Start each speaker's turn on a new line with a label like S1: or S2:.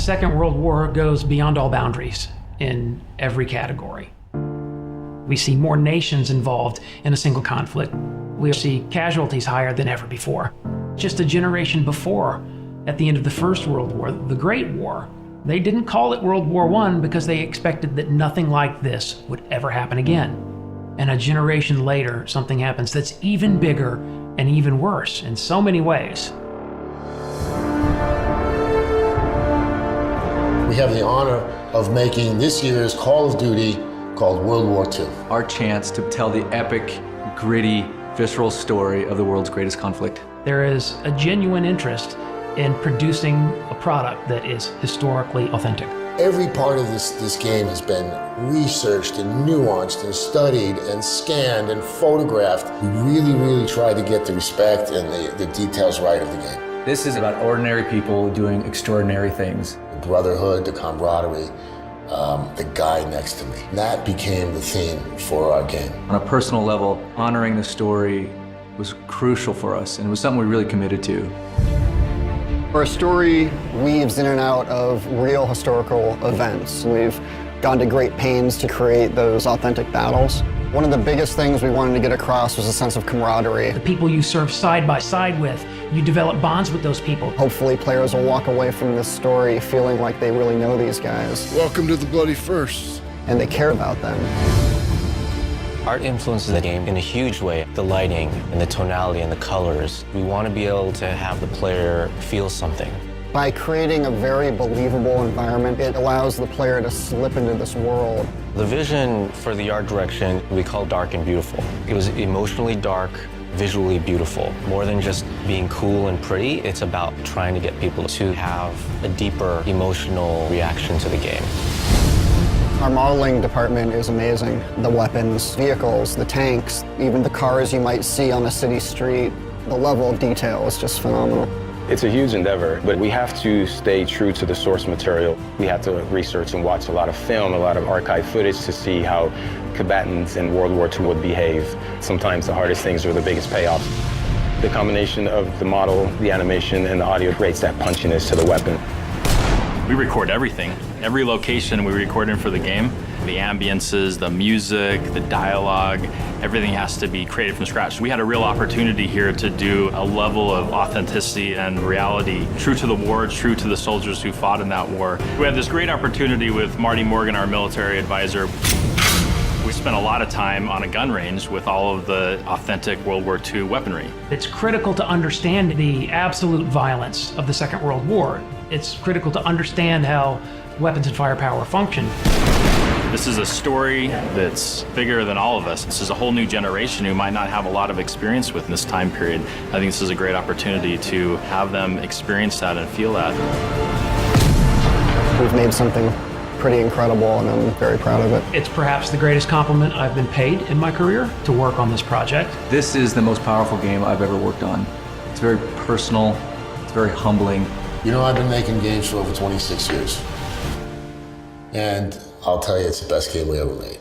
S1: Second World War goes beyond all boundaries in every category. We see more nations involved in a single conflict. We see casualties higher than ever before. Just a generation before, at the end of the First World War, the Great War, they didn't call it World War I because they expected that nothing like this would ever happen again. And a generation later, something happens that's even bigger and even worse in so many ways.
S2: We have the honor of making this year's Call of Duty called World War II.
S3: Our chance to tell the epic, gritty, visceral story of the world's greatest conflict.
S1: There is a genuine interest in producing a product that is historically authentic.
S2: Every part of this game has been researched and nuanced and studied and scanned and photographed. We really tried to get the respect and the details right of the game.
S3: This is about ordinary people doing extraordinary things.
S2: The brotherhood, the camaraderie, the guy next to me. That became the theme for our game.
S3: On a personal level, honoring the story was crucial for us, and it was something we really committed to.
S4: Our story weaves in and out of real historical events. We've gone to great pains to create those authentic battles. One of the biggest things we wanted to get across was a sense of camaraderie.
S1: The people you serve side by side with, you develop bonds with those people.
S4: Hopefully players will walk away from this story feeling like they really know these guys.
S5: Welcome to the Bloody First.
S4: And they care about them.
S6: Art influences the game in a huge way. The lighting and the tonality and the colors. We want to be able to have the player feel something.
S4: By creating a very believable environment, it allows the player to slip into this world.
S6: The vision for the art direction we call dark and beautiful. It was emotionally dark, visually beautiful. More than just being cool and pretty, it's about trying to get people to have a deeper emotional reaction to the game.
S4: Our modeling department is amazing. The weapons, vehicles, the tanks, even the cars you might see on a city street. The level of detail is just phenomenal.
S7: It's a huge endeavor, but we have to stay true to the source material. We have to research and watch a lot of film, a lot of archive footage to see how combatants in World War II would behave. Sometimes the hardest things are the biggest payoffs. The combination of the model, the animation, and the audio creates that punchiness to the weapon.
S8: We record everything. Every location we record in for the game. The ambiences, the music, the dialogue, everything has to be created from scratch. We had a real opportunity here to do a level of authenticity and reality, true to the war, true to the soldiers who fought in that war. We had this great opportunity with Marty Morgan, our military advisor. We spent a lot of time on a gun range with all of the authentic World War II weaponry.
S1: It's critical to understand the absolute violence of the Second World War. It's critical to understand how weapons and firepower function.
S8: This is a story that's bigger than all of us. This is a whole new generation who might not have a lot of experience with in this time period. I think this is a great opportunity to have them experience that and feel that.
S4: We've made something pretty incredible, and I'm very proud of it.
S1: It's perhaps the greatest compliment I've been paid in my career to work on this project.
S3: This is the most powerful game I've ever worked on. It's very personal, it's very humbling.
S2: You know, I've been making games for over 26 years. And I'll tell you, it's the best game we ever made.